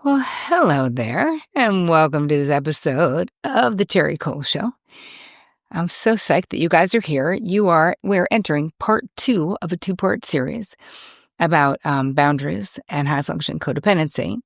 Well, hello there, and welcome to this episode of the Terri Cole Show. I'm so psyched that you guys are here. We're entering part 2 of a 2-part series about boundaries and high-function codependency.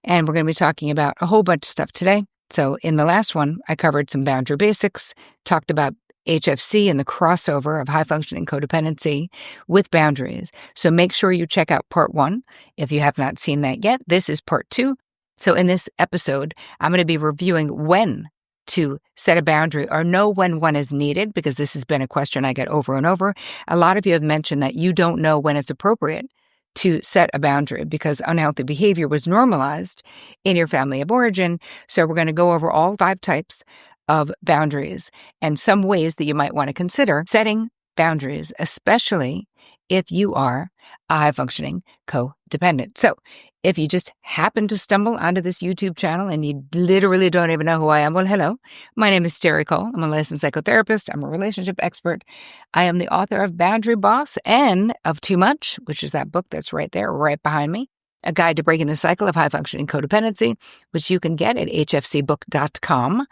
And we're going to be talking about a whole bunch of stuff today. So in the last one, I covered some boundary basics, talked about HFC and the crossover of high-functioning codependency with boundaries. So make sure you check out part 1 if you have not seen that yet. This is part 2. So in this episode, I'm going to be reviewing when to set a boundary or know when one is needed, because this has been a question I get over and over. A lot of you have mentioned that you don't know when it's appropriate to set a boundary because unhealthy behavior was normalized in your family of origin. So we're going to go over all 5 types of boundaries and some ways that you might want to consider setting boundaries, especially if you are a high-functioning codependent. So if you just happen to stumble onto this YouTube channel and you literally don't even know who I am, well, hello. My name is Terri Cole. I'm a licensed psychotherapist. I'm a relationship expert. I am the author of Boundary Boss and of Too Much, which is that book that's right there, right behind me. A Guide to Breaking the Cycle of High-Functioning Codependency, which you can get at hfcbook.com.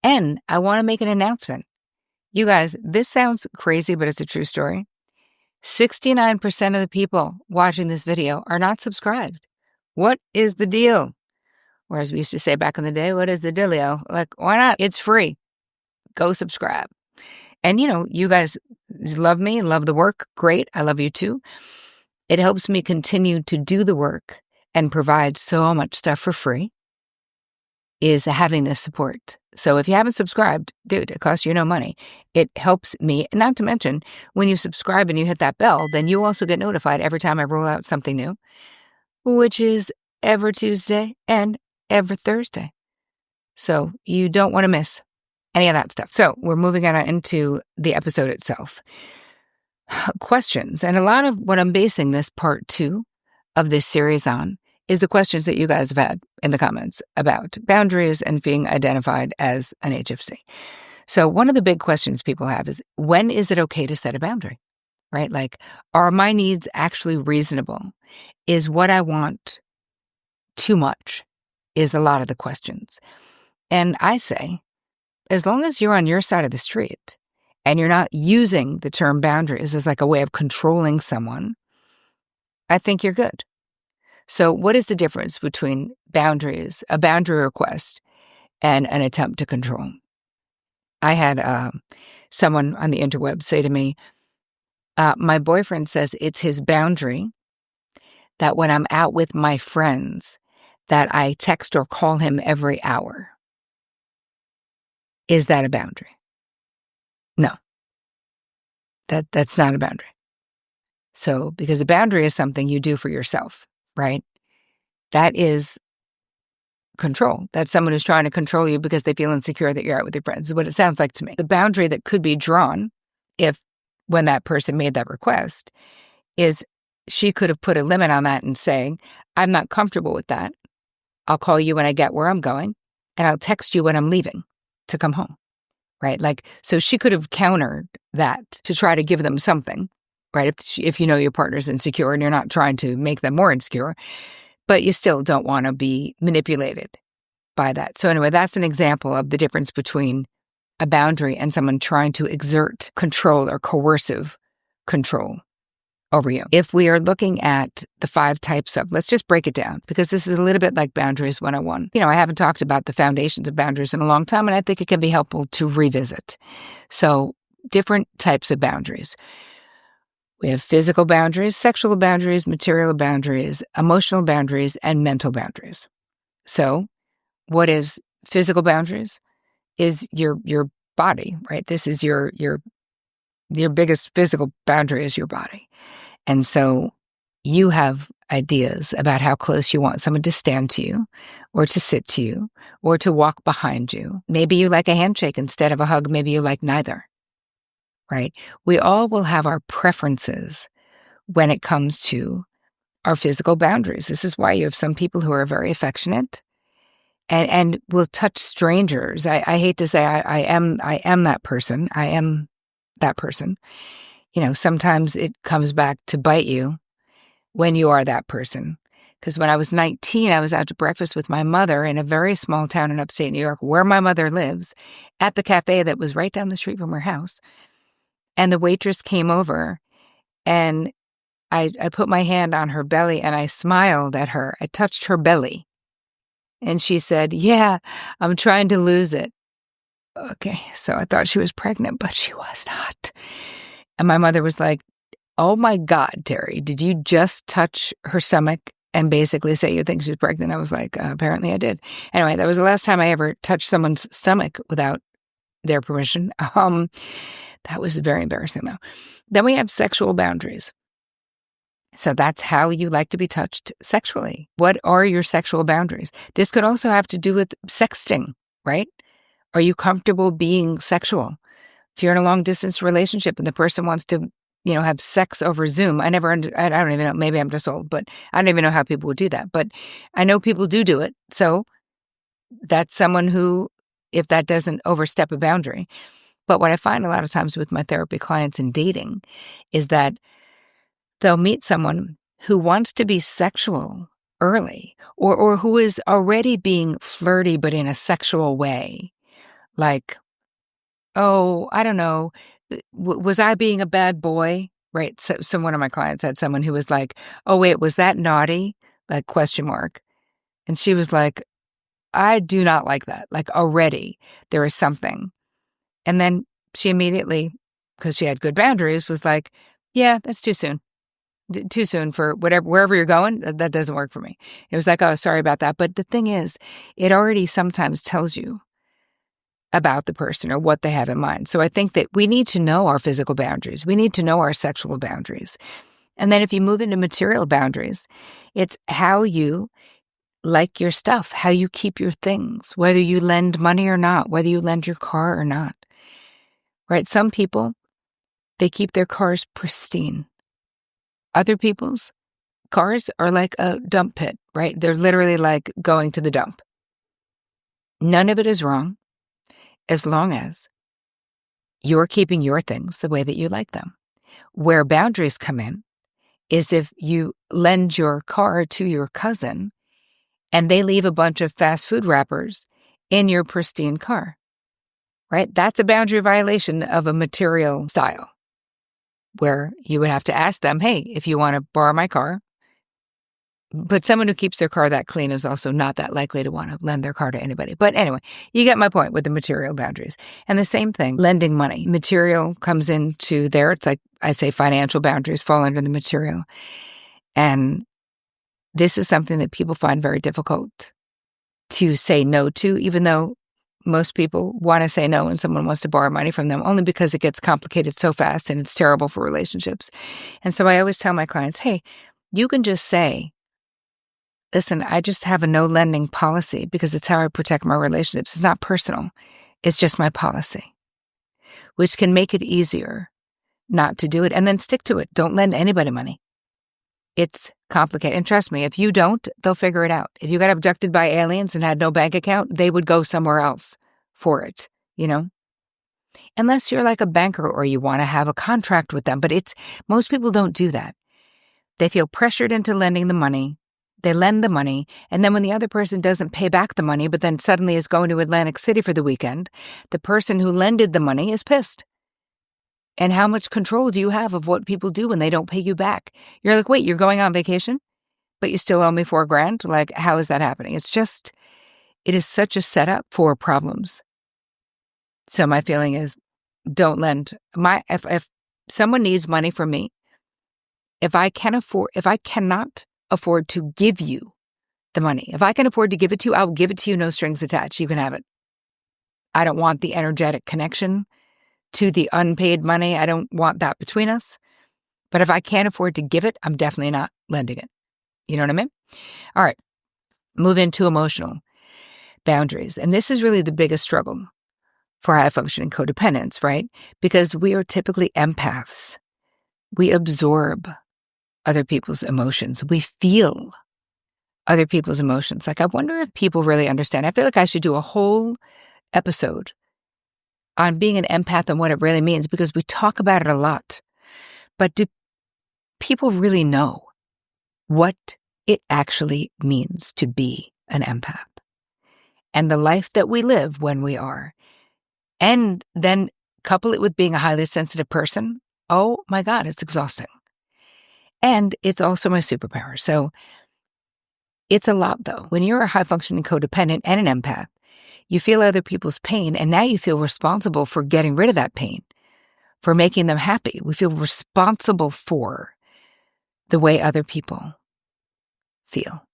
And I want to make an announcement. You guys, this sounds crazy, but it's a true story. 69% of the people watching this video are not subscribed. What is the deal? Or as we used to say back in the day, what is the dealio? Like, why not? It's free. Go subscribe. And you guys love me and love the work. Great. I love you too. It helps me continue to do the work and provide so much stuff for free is having this support. So if you haven't subscribed, dude, it costs you no money. It helps me. Not to mention, when you subscribe and you hit that bell, then you also get notified every time I roll out something new, which is every Tuesday and every Thursday. So you don't want to miss any of that stuff. So we're moving on into the episode itself. Questions. And a lot of what I'm basing this part 2 of this series on is the questions that you guys have had in the comments about boundaries and being identified as an HFC. So one of the big questions people have is, when is it okay to set a boundary, right? Like, are my needs actually reasonable? Is what I want too much? Is a lot of the questions. And I say, as long as you're on your side of the street and you're not using the term boundaries as like a way of controlling someone, I think you're good. So what is the difference between boundaries, a boundary request, and an attempt to control? I had someone on the interweb say to me, my boyfriend says it's his boundary that when I'm out with my friends that I text or call him every hour. Is that a boundary? No. That's not a boundary. So, because a boundary is something you do for yourself, right? That is control. That's someone who's trying to control you because they feel insecure that you're out with your friends, is what it sounds like to me. The boundary that could be drawn when that person made that request is she could have put a limit on that and saying, I'm not comfortable with that. I'll call you when I get where I'm going, and I'll text you when I'm leaving to come home, right? Like, so she could have countered that to try to give them something, right? If you know your partner's insecure and you're not trying to make them more insecure, but you still don't want to be manipulated by that. So anyway, that's an example of the difference between a boundary and someone trying to exert control or coercive control over you. If we are looking at the 5 types of, let's just break it down, because this is a little bit like Boundaries 101. I haven't talked about the foundations of boundaries in a long time, and I think it can be helpful to revisit. So different types of boundaries. We have physical boundaries, sexual boundaries, material boundaries, emotional boundaries, and mental boundaries. So what is physical boundaries? Is your body, right? This is your biggest physical boundary is your body. And so you have ideas about how close you want someone to stand to you or to sit to you or to walk behind you. Maybe you like a handshake instead of a hug. Maybe you like neither, right? We all will have our preferences when it comes to our physical boundaries. This is why you have some people who are very affectionate and will touch strangers. I hate to say I am that person. I am that person. Sometimes it comes back to bite you when you are that person, Because when I was 19, I was out to breakfast with my mother in a very small town in upstate New York, where my mother lives, at the cafe that was right down the street from her house. And the waitress came over, and I put my hand on her belly and I smiled at her. I touched her belly. And she said, "Yeah, I'm trying to lose it." Okay, so I thought she was pregnant, but she was not. And my mother was like, "Oh my God, Terri, did you just touch her stomach and basically say you think she's pregnant?" I was like, apparently I did. Anyway, that was the last time I ever touched someone's stomach without their permission. That was very embarrassing, though. Then we have sexual boundaries. So that's how you like to be touched sexually. What are your sexual boundaries? This could also have to do with sexting, right? Are you comfortable being sexual? If you're in a long distance relationship and the person wants to, have sex over Zoom, I don't even know, maybe I'm just old, but I don't even know how people would do that. But I know people do it. So that's someone who, if that doesn't overstep a boundary. But what I find a lot of times with my therapy clients in dating is that they'll meet someone who wants to be sexual early, or who is already being flirty but in a sexual way. Like, "Oh, I don't know, was I being a bad boy?" Right? So one of my clients had someone who was like, "Oh, wait, was that naughty?" Like, question mark. And she was like, "I do not like that." Like, already there is something. And then she immediately, because she had good boundaries, was like, "Yeah, that's too soon. Too soon for wherever you're going. That doesn't work for me." It was like, "Oh, sorry about that." But the thing is, it already sometimes tells you about the person or what they have in mind. So I think that we need to know our physical boundaries. We need to know our sexual boundaries. And then if you move into material boundaries, it's how you like your stuff, how you keep your things, whether you lend money or not, whether you lend your car or not. Right? Some people, they keep their cars pristine. Other people's cars are like a dump pit, right? They're literally like going to the dump. None of it is wrong as long as you're keeping your things the way that you like them. Where boundaries come in is if you lend your car to your cousin and they leave a bunch of fast food wrappers in your pristine car, right? That's a boundary violation of a material style where you would have to ask them, "Hey, if you want to borrow my car." But someone who keeps their car that clean is also not that likely to want to lend their car to anybody. But anyway, you get my point with the material boundaries. And the same thing, lending money. Material comes into there. It's like I say financial boundaries fall under the material. And this is something that people find very difficult to say no to, even though most people want to say no when someone wants to borrow money from them, only because it gets complicated so fast and it's terrible for relationships. And so I always tell my clients, hey, you can just say, "Listen, I just have a no lending policy because it's how I protect my relationships. It's not personal. It's just my policy," which can make it easier not to do it, and then stick to it. Don't lend anybody money. It's complicated. And trust me, if you don't, they'll figure it out. If you got abducted by aliens and had no bank account, they would go somewhere else for it, Unless you're like a banker or you want to have a contract with them. But most people don't do that. They feel pressured into lending the money. They lend the money, and then when the other person doesn't pay back the money, but then suddenly is going to Atlantic City for the weekend, the person who lended the money is pissed. And how much control do you have of what people do when they don't pay you back? You're like, "Wait, you're going on vacation, but you still owe me $4,000? Like, how is that happening?" It is such a setup for problems. So my feeling is, don't lend. If someone needs money from me, if I cannot afford to give you the money, if I can afford to give it to you, I will give it to you, no strings attached. You can have it. I don't want the energetic connection to the unpaid money. I don't want that between us. But if I can't afford to give it, I'm definitely not lending it. You know what I mean? All right. Move into emotional boundaries. And this is really the biggest struggle for high functioning codependents, right? Because we are typically empaths. We absorb other people's emotions. We feel other people's emotions. Like, I wonder if people really understand. I feel like I should do a whole episode on being an empath and what it really means, because we talk about it a lot. But do people really know what it actually means to be an empath and the life that we live when we are. And then couple it with being a highly sensitive person. Oh my God, it's exhausting. And it's also my superpower. So it's a lot though. When you're a high functioning codependent and an empath, you feel other people's pain, and now you feel responsible for getting rid of that pain, for making them happy. We feel responsible for the way other people feel,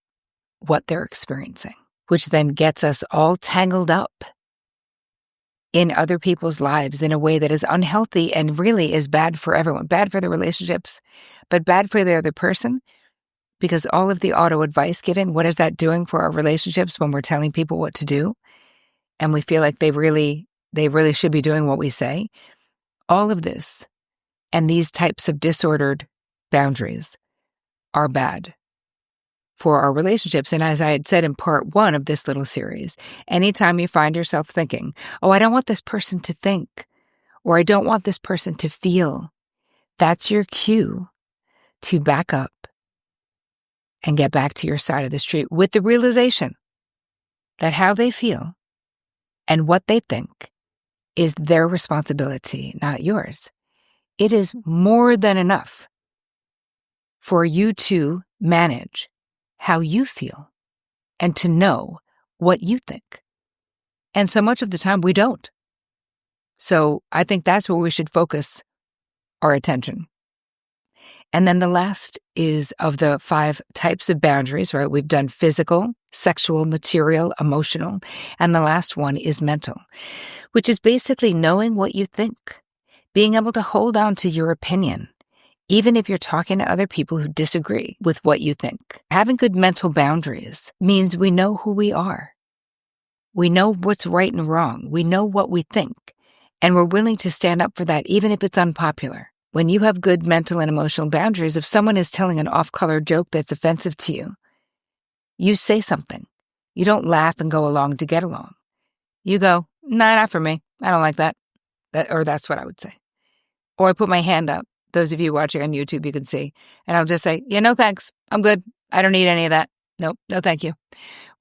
what they're experiencing, which then gets us all tangled up in other people's lives in a way that is unhealthy and really is bad for everyone, bad for the relationships, but bad for the other person, because all of the auto advice giving, what is that doing for our relationships when we're telling people what to do? And we feel like they really should be doing what we say. All of this and these types of disordered boundaries are bad for our relationships. And as I had said in part 1 of this little series, anytime you find yourself thinking, oh, I don't want this person to think, or I don't want this person to feel, that's your cue to back up and get back to your side of the street with the realization that how they feel and what they think is their responsibility, not yours. It is more than enough for you to manage how you feel and to know what you think. And so much of the time we don't. So I think that's where we should focus our attention. And then the last is of the 5 types of boundaries, right? We've done physical, sexual, material, emotional, and the last one is mental, which is basically knowing what you think, being able to hold on to your opinion, even if you're talking to other people who disagree with what you think. Having good mental boundaries means we know who we are. We know what's right and wrong. We know what we think, and we're willing to stand up for that, even if it's unpopular. When you have good mental and emotional boundaries, if someone is telling an off-color joke that's offensive to you, you say something. You don't laugh and go along to get along. You go, nah, not for me. I don't like that. Or that's what I would say. Or I put my hand up. Those of you watching on YouTube, you can see. And I'll just say, yeah, no thanks. I'm good. I don't need any of that. Nope, no thank you.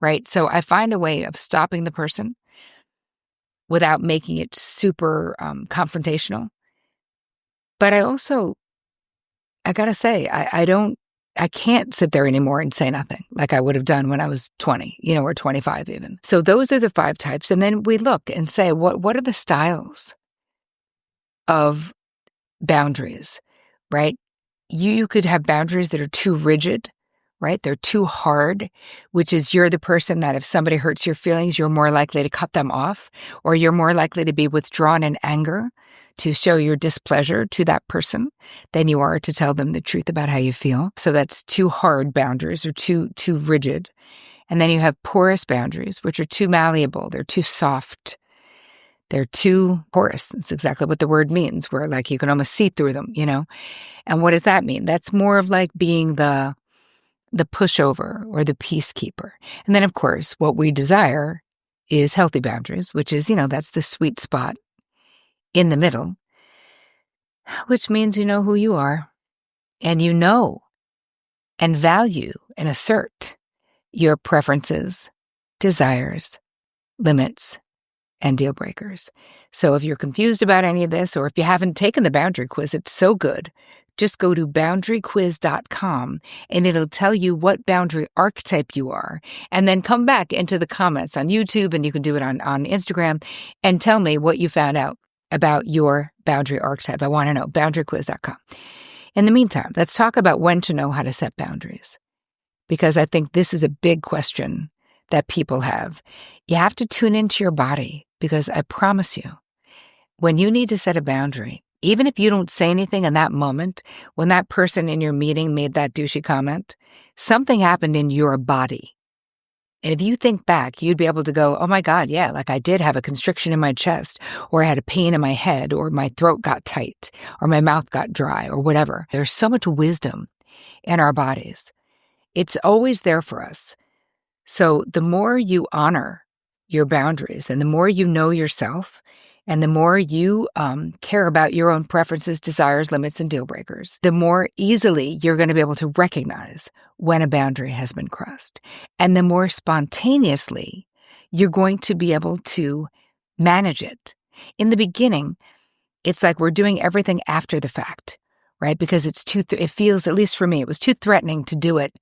Right? So I find a way of stopping the person without making it super confrontational. But I gotta say, I can't sit there anymore and say nothing like I would have done when I was 20, or 25 even. So those are the 5 types. And then we look and say, what are the styles of boundaries, right? You could have boundaries that are too rigid, right? They're too hard, which is you're the person that if somebody hurts your feelings, you're more likely to cut them off, or you're more likely to be withdrawn in anger to show your displeasure to that person than you are to tell them the truth about how you feel. So that's too hard boundaries or too rigid. And then you have porous boundaries, which are too malleable. They're too soft. They're too porous. That's exactly what the word means, where like you can almost see through them, And what does that mean? That's more of like being the pushover or the peacekeeper. And then, of course, what we desire is healthy boundaries, which is, that's the sweet spot in the middle, which means you know who you are and you know and value and assert your preferences, desires, limits, and deal breakers. So if you're confused about any of this, or if you haven't taken the boundary quiz, it's so good. Just go to boundaryquiz.com and it'll tell you what boundary archetype you are. And then come back into the comments on YouTube, and you can do it on Instagram, and tell me what you found out about your boundary archetype. I want to know, boundaryquiz.com. In the meantime, let's talk about when to know how to set boundaries, because I think this is a big question that people have. You have to tune into your body, because I promise you, when you need to set a boundary, even if you don't say anything in that moment, when that person in your meeting made that douchey comment, something happened in your body. And if you think back, you'd be able to go, oh my God, yeah, like I did have a constriction in my chest, or I had a pain in my head, or my throat got tight, or my mouth got dry, or whatever. There's so much wisdom in our bodies. It's always there for us. So the more you honor your boundaries and the more you know yourself And the more you care about your own preferences, desires, limits, and deal breakers, the more easily you're going to be able to recognize when a boundary has been crossed. And the more spontaneously you're going to be able to manage it. In the beginning, it's like we're doing everything after the fact, right? Because it feels, at least for me, it was too threatening to do it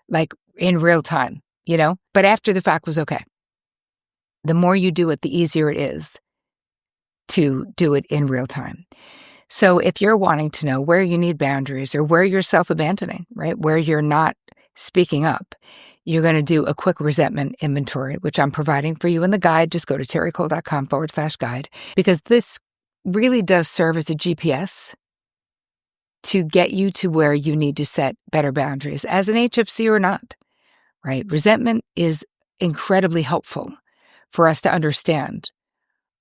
like in real time, But after the fact was okay. The more you do it, the easier it is to do it in real time. So if you're wanting to know where you need boundaries or where you're self-abandoning, right, where you're not speaking up, you're going to do a quick resentment inventory, which I'm providing for you in the guide. Just go to terricole.com/guide, because this really does serve as a GPS to get you to where you need to set better boundaries as an HFC or not, right? Resentment is incredibly helpful for us to understand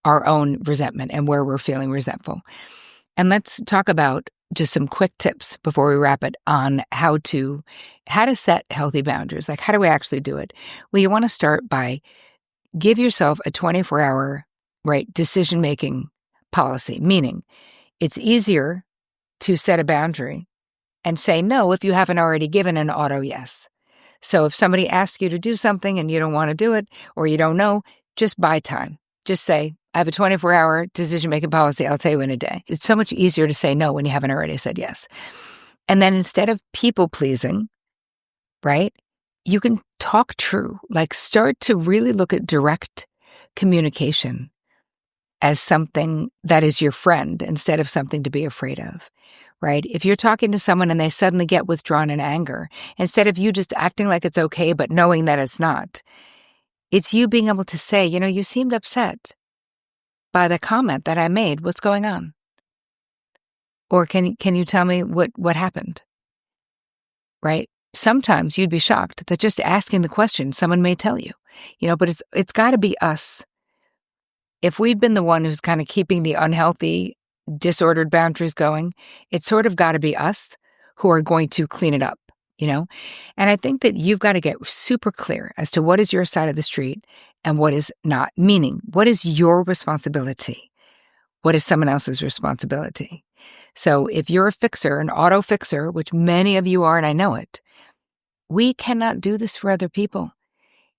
our own resentment and where we're feeling resentful. And let's talk about just some quick tips before we wrap it on how to set healthy boundaries. Like, how do we actually do it? Well, you want to start by give yourself a 24-hour, right, decision-making policy, meaning it's easier to set a boundary and say no if you haven't already given an auto yes. So if somebody asks you to do something and you don't want to do it or you don't know, just buy time. Just say, I have a 24-hour decision-making policy. I'll tell you in a day. It's so much easier to say no when you haven't already said yes. And then instead of people-pleasing, right, you can talk true. Like, start to really look at direct communication as something that is your friend instead of something to be afraid of, right? If you're talking to someone and they suddenly get withdrawn in anger, instead of you just acting like it's okay but knowing that it's not, it's you being able to say, you seemed upset by the comment that I made. What's going on? Or can you tell me what happened? Right? Sometimes you'd be shocked that just asking the question, someone may tell you, but it's got to be us. If we've been the one who's kind of keeping the unhealthy, disordered boundaries going, it's sort of got to be us who are going to clean it up, And I think that you've got to get super clear as to what is your side of the street and what is not, meaning what is your responsibility? What is someone else's responsibility? So if you're a fixer, an auto fixer, which many of you are, and I know it, we cannot do this for other people.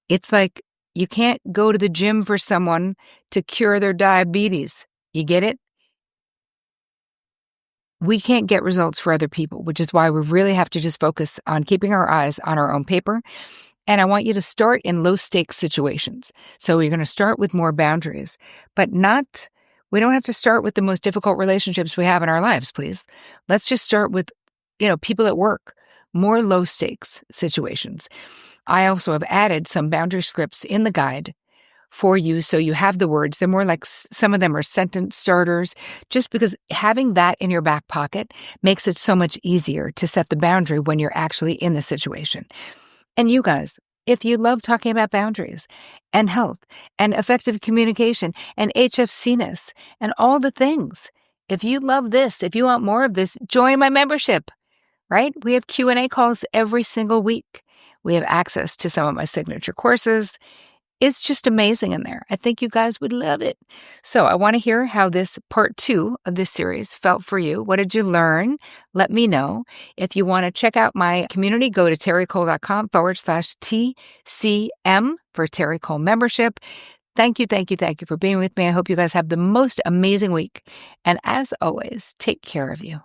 It's like you can't go to the gym for someone to cure their diabetes. You get it? We can't get results for other people, which is why we really have to just focus on keeping our eyes on our own paper. And I want you to start in low-stakes situations. So you're going to start with more boundaries, but we don't have to start with the most difficult relationships we have in our lives, please. Let's just start with, people at work, more low-stakes situations. I also have added some boundary scripts in the guide for you, so you have the words. They're more like, some of them are sentence starters, just because having that in your back pocket makes it so much easier to set the boundary when you're actually in the situation. And you guys, if you love talking about boundaries and health and effective communication and HFC-ness and all the things, if you love this, if you want more of this, join my membership, right? We have Q&A calls every single week. We have access to some of my signature courses. It's just amazing in there. I think you guys would love it. So I want to hear how this part 2 of this series felt for you. What did you learn? Let me know. If you want to check out my community, go to terricole.com/TCM for Terri Cole membership. Thank you for being with me. I hope you guys have the most amazing week. And as always, take care of you.